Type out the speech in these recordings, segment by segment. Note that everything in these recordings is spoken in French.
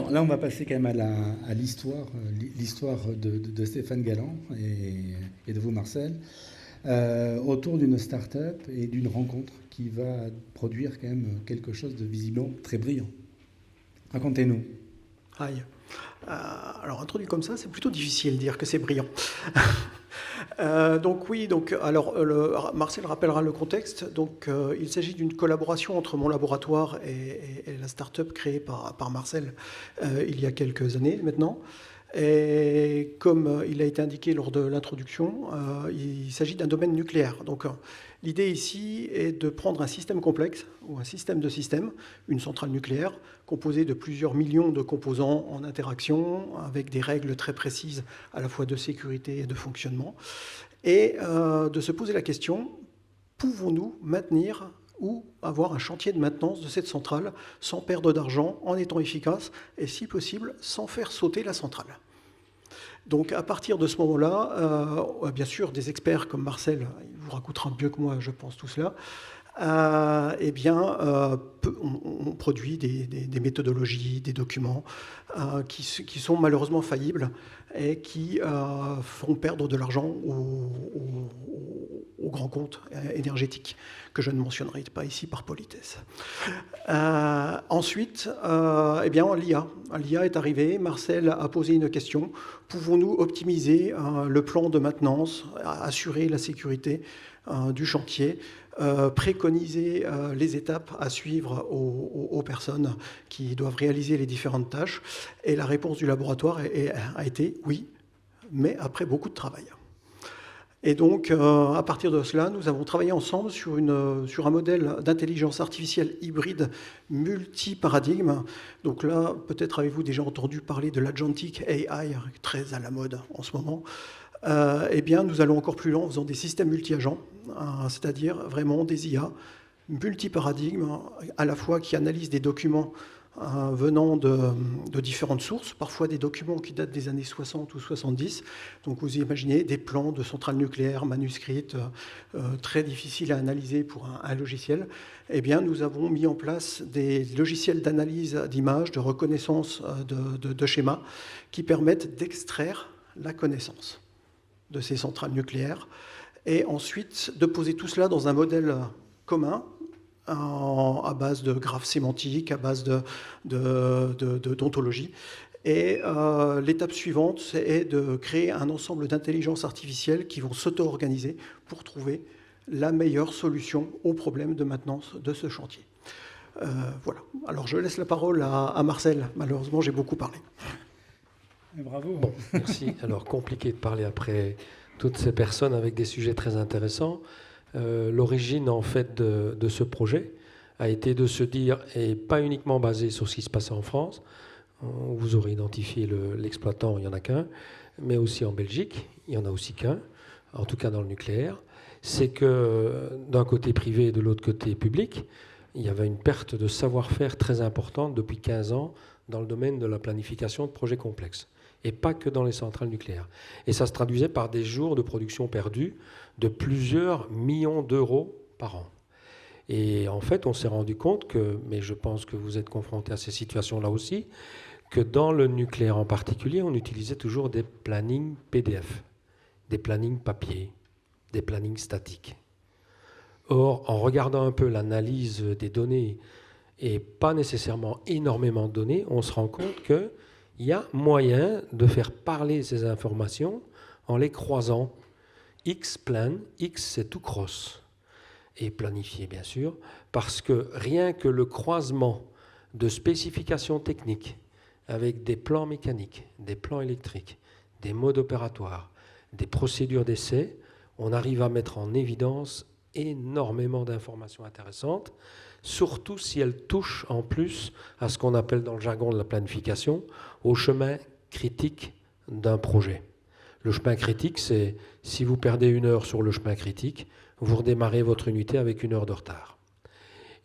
Alors là, on va passer quand même à l'histoire, l'histoire de Stéphane Galland et de vous, Marcel, autour d'une start-up et d'une rencontre qui va produire quand même quelque chose de visiblement très brillant. Racontez-nous. Aïe. Alors introduit comme ça, c'est plutôt difficile de dire que c'est brillant. Donc oui, donc alors Marcel rappellera le contexte. Donc il s'agit d'une collaboration entre mon laboratoire et la start-up créée par Marcel il y a quelques années maintenant. Et comme il a été indiqué lors de l'introduction, il s'agit d'un domaine nucléaire. Donc l'idée ici est de prendre un système complexe ou un système de systèmes, une centrale nucléaire composée de plusieurs millions de composants en interaction avec des règles très précises à la fois de sécurité et de fonctionnement, et de se poser la question, pouvons-nous maintenir ou avoir un chantier de maintenance de cette centrale sans perdre d'argent, en étant efficace et si possible sans faire sauter la centrale. Donc à partir de ce moment-là, bien sûr des experts comme Marcel, il vous racontera mieux que moi je pense tout cela, on produit des méthodologies, des documents qui sont malheureusement faillibles et qui font perdre de l'argent aux grands comptes énergétiques, que je ne mentionnerai pas ici par politesse. Ensuite, l'IA. L'IA est arrivée, Marcel a posé une question. Pouvons-nous optimiser le plan de maintenance, assurer la sécurité du chantier, préconiser les étapes à suivre aux personnes qui doivent réaliser les différentes tâches. Et la réponse du laboratoire a été oui, mais après beaucoup de travail. Et donc, à partir de cela, nous avons travaillé ensemble sur un modèle d'intelligence artificielle hybride multi-paradigme. Donc là, peut-être avez-vous déjà entendu parler de l'agentic AI, très à la mode en ce moment. Nous allons encore plus loin en faisant des systèmes multi-agents, c'est-à-dire vraiment des IA multi-paradigmes, à la fois qui analysent des documents venant de différentes sources, parfois des documents qui datent des années 60 ou 70. Donc vous imaginez des plans de centrales nucléaires manuscrites très difficiles à analyser pour un logiciel. Eh bien, nous avons mis en place des logiciels d'analyse d'images, de reconnaissance de schémas qui permettent d'extraire la connaissance de ces centrales nucléaires et ensuite de poser tout cela dans un modèle commun à base de graphes sémantiques, à base d'ontologie. Et l'étape suivante, c'est de créer un ensemble d'intelligences artificielles qui vont s'auto-organiser pour trouver la meilleure solution au problème de maintenance de ce chantier. Voilà. Alors je laisse la parole à Marcel. Malheureusement, j'ai beaucoup parlé. Bravo. Bon, merci. Alors, compliqué de parler après toutes ces personnes avec des sujets très intéressants. L'origine, en fait, de ce projet a été de se dire, et pas uniquement basé sur ce qui se passait en France, vous aurez identifié l'exploitant, il n'y en a qu'un, mais aussi en Belgique, il n'y en a aussi qu'un, en tout cas dans le nucléaire, c'est que d'un côté privé et de l'autre côté public, il y avait une perte de savoir-faire très importante depuis 15 ans dans le domaine de la planification de projets complexes. Et pas que dans les centrales nucléaires. Et ça se traduisait par des jours de production perdus de plusieurs millions d'euros par an. Et en fait, on s'est rendu compte que, mais je pense que vous êtes confrontés à ces situations-là aussi, que dans le nucléaire en particulier, on utilisait toujours des plannings PDF, des plannings papier, des plannings statiques. Or, en regardant un peu l'analyse des données, et pas nécessairement énormément de données, on se rend compte que il y a moyen de faire parler ces informations en les croisant. X-plan, X c'est tout cross, et planifié bien sûr, parce que rien que le croisement de spécifications techniques avec des plans mécaniques, des plans électriques, des modes opératoires, des procédures d'essai, on arrive à mettre en évidence énormément d'informations intéressantes, surtout si elles touchent en plus à ce qu'on appelle dans le jargon de la planification, au chemin critique d'un projet. Le chemin critique, c'est si vous perdez 1 heure sur le chemin critique, vous redémarrez votre unité avec 1 heure de retard.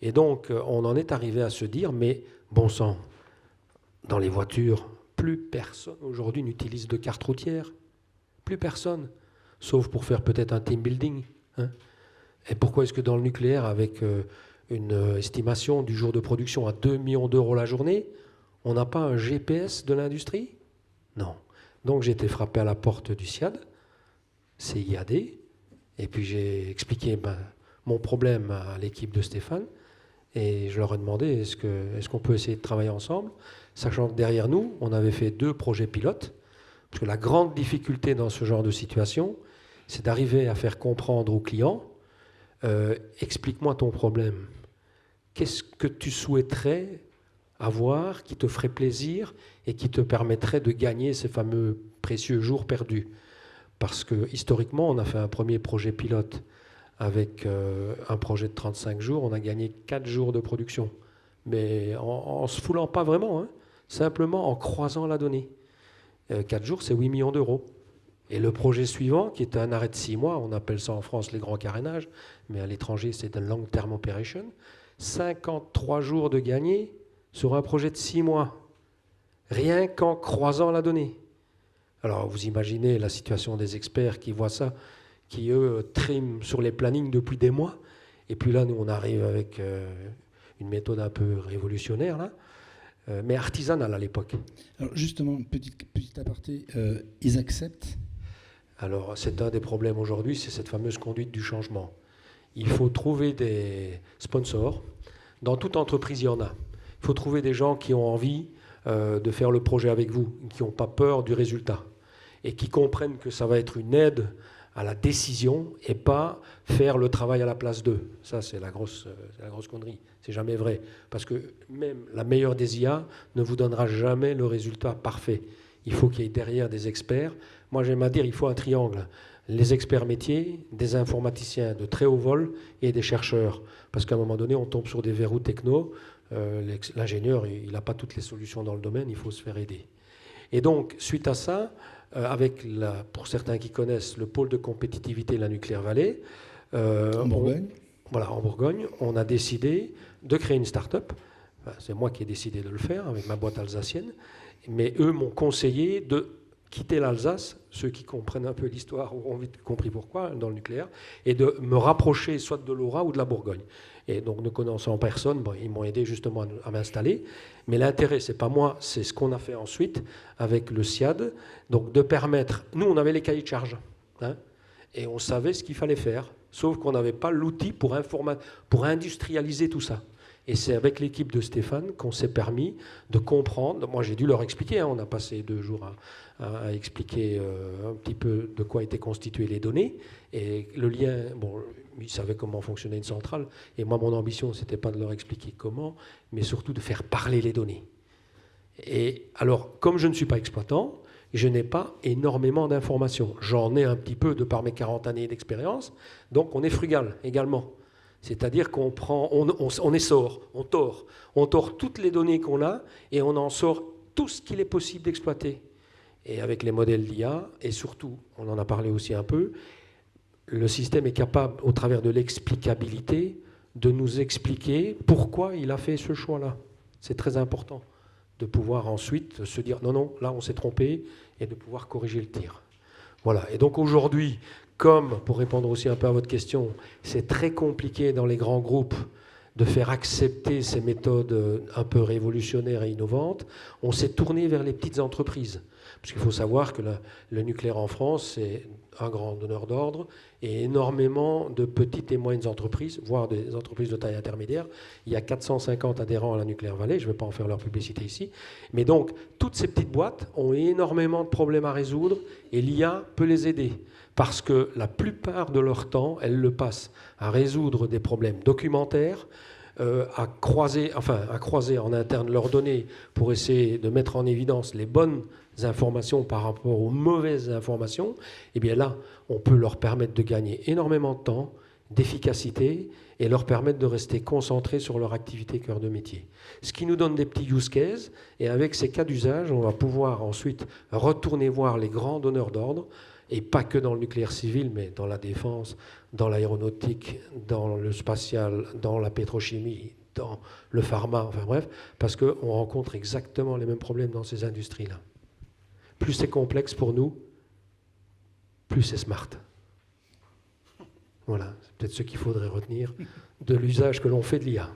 Et donc, on en est arrivé à se dire, mais bon sang, dans les voitures, plus personne aujourd'hui n'utilise de carte routière. Plus personne, sauf pour faire peut-être un team building. Hein. Et pourquoi est-ce que dans le nucléaire, avec une estimation du jour de production à 2 millions d'euros la journée, On n'a pas un GPS de l'industrie? Non. Donc j'ai été frappé à la porte du SIAD, CIAD, et puis j'ai expliqué mon problème à l'équipe de Stéphane, et je leur ai demandé est-ce qu'on peut essayer de travailler ensemble, sachant que derrière nous, on avait fait 2 projets pilotes, parce que la grande difficulté dans ce genre de situation, c'est d'arriver à faire comprendre aux clients, explique-moi ton problème. Qu'est-ce que tu souhaiterais avoir qui te ferait plaisir et qui te permettrait de gagner ces fameux précieux jours perdus? Parce que historiquement, on a fait un premier projet pilote avec un projet de 35 jours, on a gagné 4 jours de production. Mais en se foulant pas vraiment, hein, simplement en croisant la donnée. 4 jours, c'est 8 millions d'euros. Et le projet suivant, qui est un arrêt de 6 mois, on appelle ça en France les grands carénages, mais à l'étranger, c'est un long term operation, 53 jours de gagné sur un projet de 6 mois, rien qu'en croisant la donnée. Alors vous imaginez la situation des experts qui voient ça, qui eux triment sur les plannings depuis des mois, et puis là nous on arrive avec une méthode un peu révolutionnaire, là, mais artisanale à l'époque. Alors justement, petit aparté, ils acceptent? Alors c'est un des problèmes aujourd'hui, c'est cette fameuse conduite du changement. Il faut trouver des sponsors. Dans toute entreprise, il y en a. Il faut trouver des gens qui ont envie de faire le projet avec vous, qui n'ont pas peur du résultat et qui comprennent que ça va être une aide à la décision et pas faire le travail à la place d'eux. Ça, c'est la grosse connerie. C'est jamais vrai. Parce que même la meilleure des IA ne vous donnera jamais le résultat parfait. Il faut qu'il y ait derrière des experts. Moi, j'aime à dire qu'il faut un triangle. Les experts métiers, des informaticiens de très haut vol et des chercheurs. Parce qu'à un moment donné, on tombe sur des verrous techno. L'ingénieur, il n'a pas toutes les solutions dans le domaine, il faut se faire aider. Et donc, suite à ça, avec, pour certains qui connaissent, le pôle de compétitivité de la Nucléaire Vallée, en Bourgogne. Voilà, en Bourgogne, on a décidé de créer une start-up. Enfin, c'est moi qui ai décidé de le faire avec ma boîte alsacienne. Mais eux m'ont conseillé de quitter l'Alsace, ceux qui comprennent un peu l'histoire auront vite compris pourquoi, dans le nucléaire, et de me rapprocher soit de l'Aura ou de la Bourgogne. Et donc, ne connaissant personne, ils m'ont aidé justement à m'installer. Mais l'intérêt, c'est pas moi, c'est ce qu'on a fait ensuite avec le SIAD. Donc, de permettre... Nous, on avait les cahiers de charge, hein, et on savait ce qu'il fallait faire, sauf qu'on n'avait pas l'outil pour industrialiser tout ça. Et c'est avec l'équipe de Stéphane qu'on s'est permis de comprendre. Moi, j'ai dû leur expliquer. Hein, on a passé 2 jours à expliquer un petit peu de quoi étaient constituées les données. Et le lien, bon, ils savaient comment fonctionnait une centrale. Et moi, mon ambition, ce n'était pas de leur expliquer comment, mais surtout de faire parler les données. Et alors, comme je ne suis pas exploitant, je n'ai pas énormément d'informations. J'en ai un petit peu de par mes 40 années d'expérience. Donc, on est frugal également. C'est-à-dire qu'on prend, on tord toutes les données qu'on a et on en sort tout ce qu'il est possible d'exploiter. Et avec les modèles d'IA, et surtout, on en a parlé aussi un peu, le système est capable, au travers de l'explicabilité, de nous expliquer pourquoi il a fait ce choix-là. C'est très important de pouvoir ensuite se dire non, là on s'est trompé, et de pouvoir corriger le tir. Voilà. Et donc aujourd'hui, comme, pour répondre aussi un peu à votre question, c'est très compliqué dans les grands groupes de faire accepter ces méthodes un peu révolutionnaires et innovantes, on s'est tourné vers les petites entreprises. Parce qu'il faut savoir que le nucléaire en France, c'est un grand donneur d'ordre et énormément de petites et moyennes entreprises, voire des entreprises de taille intermédiaire. Il y a 450 adhérents à la Nucléaire Vallée, je ne vais pas en faire leur publicité ici. Mais donc, toutes ces petites boîtes ont énormément de problèmes à résoudre et l'IA peut les aider. Parce que la plupart de leur temps, elles le passent à résoudre des problèmes documentaires, à croiser en interne leurs données pour essayer de mettre en évidence les bonnes informations par rapport aux mauvaises informations. Et bien là, on peut leur permettre de gagner énormément de temps, d'efficacité, et leur permettre de rester concentrés sur leur activité cœur de métier. Ce qui nous donne des petits use cases, et avec ces cas d'usage, on va pouvoir ensuite retourner voir les grands donneurs d'ordre, et pas que dans le nucléaire civil, mais dans la défense, dans l'aéronautique, dans le spatial, dans la pétrochimie, dans le pharma, enfin bref, parce qu'on rencontre exactement les mêmes problèmes dans ces industries-là. Plus c'est complexe pour nous, plus c'est smart. Voilà, c'est peut-être ce qu'il faudrait retenir de l'usage que l'on fait de l'IA.